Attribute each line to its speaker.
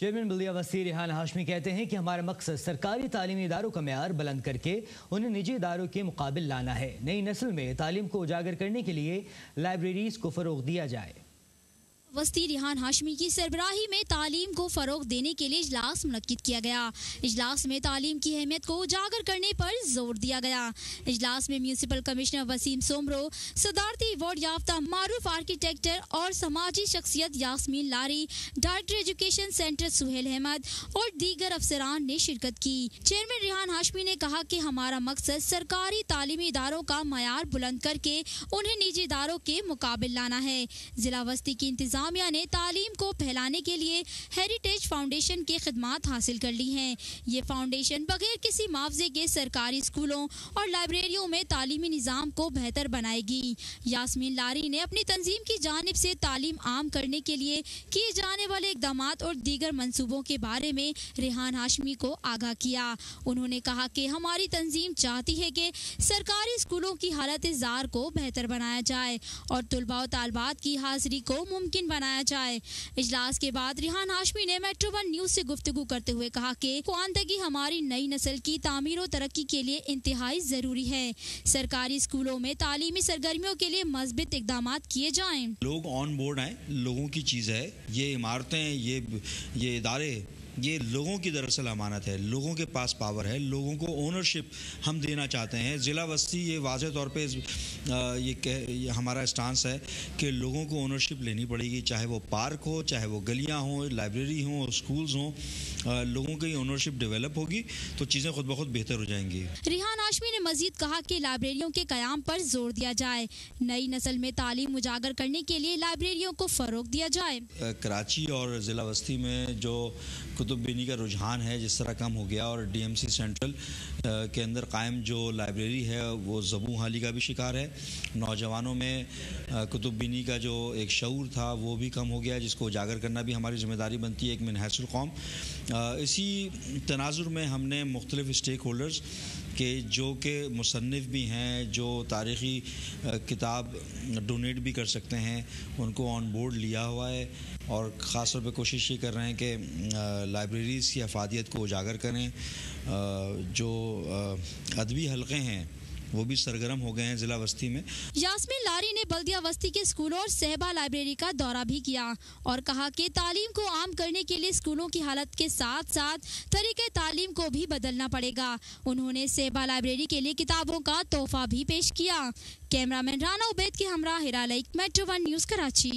Speaker 1: Chairman بلدیہ وسطی ریحان ہاشمی کہتے ہیں کہ ہمارا مقصد سرکاری تعلیمی اداروں کا معیار بلند کر کے انہیں نجی اداروں کے مقابل لانا ہے۔ نئی نسل میں تعلیم کو اجاگر کرنے کے لیے لائبریریز کو فروغ دیا جائے۔
Speaker 2: وسطی ریحان ہاشمی کی سربراہی میں تعلیم کو فروغ دینے کے لیے اجلاس منعقد کیا گیا۔ اجلاس میں تعلیم کی اہمیت کو اجاگر کرنے پر زور دیا گیا۔ اجلاس میں میونسپل کمشنر وسیم سومرو، صدارتی ایوارڈ یافتہ معروف آرکیٹیکٹر اور سماجی شخصیت Yasmeen Lari, director education centre Sohail Ahmed اور دیگر افسران نے شرکت کی۔ چیئرمین ریحان ہاشمی نے کہا کہ ہمارا مقصد سرکاری تعلیمی اداروں کا معیار بلند کر کے انہیں نجی اداروں کے مقابل لانا ہے۔ ضلع وسطی کی انتظامیہ نے تعلیم کو پھیلانے کے لیے ہیریٹیج فاؤنڈیشن کی خدمات حاصل کر لی ہیں۔ یہ فاؤنڈیشن بغیر کسی معاوضے کے سرکاری اسکولوں اور لائبریریوں میں تعلیمی نظام کو بہتر بنائے گی۔ یاسمین لاری نے اپنی تنظیم کی جانب سے تعلیم عام کرنے کے لیے کیے جانے والے اقدامات اور دیگر منصوبوں کے بارے میں ریحان ہاشمی کو آگاہ کیا۔ انہوں نے کہا کہ ہماری تنظیم چاہتی ہے کہ سرکاری اسکولوں کی حالت زار کو بہتر بنایا جائے اور طلباء و طالبات کی حاضری کو ممکن بنایا جائے۔ اجلاس کے بعد ریحان ہاشمی نے میٹرو ون نیوز سے گفتگو کرتے ہوئے کہا کہ خواندگی ہماری نئی نسل کی تعمیر و ترقی کے لیے انتہائی ضروری ہے۔ سرکاری اسکولوں میں تعلیمی سرگرمیوں کے لیے مثبت اقدامات کیے جائیں۔
Speaker 3: لوگ آن بورڈ آئیں، لوگوں کی چیز ہے، یہ عمارتیں، یہ ادارے، یہ لوگوں کی دراصل امانت ہے، لوگوں کے پاس پاور ہے، لوگوں کو اونرشپ ہم دینا چاہتے ہیں۔ ضلع وسطی یہ واضح طور پہ یہ ہمارا اسٹانس ہے کہ لوگوں کو اونرشپ لینی پڑے گی، چاہے وہ پارک ہو، چاہے وہ گلیاں ہوں، لائبریری ہوں، اسکولز ہوں، لوگوں کی اونرشپ ڈیولپ ہوگی تو چیزیں خود بخود بہتر ہو جائیں گی۔
Speaker 2: ریحان ہاشمی نے مزید کہا کہ لائبریریوں کے قیام پر زور دیا جائے، نئی نسل میں تعلیم اجاگر کرنے کے لیے لائبریریوں کو فروغ دیا جائے۔
Speaker 3: کراچی اور ضلع وسطی میں جو کتب بینی کا رجحان ہے جس طرح کم ہو گیا، اور ڈی ایم سی سینٹرل کے اندر قائم جو لائبریری ہے وہ زبوں حالی کا بھی شکار ہے۔ نوجوانوں میں کتب بینی کا جو ایک شعور تھا وہ بھی کم ہو گیا، جس کو اجاگر کرنا بھی ہماری ذمہ داری بنتی ہے ایک من حیث القوم۔ اسی تناظر میں ہم نے مختلف اسٹیک ہولڈرز کہ جو کہ مصنف بھی ہیں، جو تاریخی کتاب ڈونیٹ بھی کر سکتے ہیں، ان کو آن بورڈ لیا ہوا ہے، اور خاص طور پہ کوشش یہ کر رہے ہیں کہ لائبریریز کی افادیت کو اجاگر کریں۔ جو ادبی حلقے ہیں وہ بھی سرگرم ہو گئے ہیں ضلع وسطی میں۔
Speaker 2: یاسمین لاری نے بلدیہ وسطی کے اسکولوں اور صحبہ لائبریری کا دورہ بھی کیا اور کہا کہ تعلیم کو عام کرنے کے لیے اسکولوں کی حالت کے ساتھ ساتھ طریقہ تعلیم کو بھی بدلنا پڑے گا۔ انہوں نے صحبہ لائبریری کے لیے کتابوں کا تحفہ بھی پیش کیا۔ کیمرہ مین رانا عبید کے ہمراہ ہیرا like, metro one news Karachi.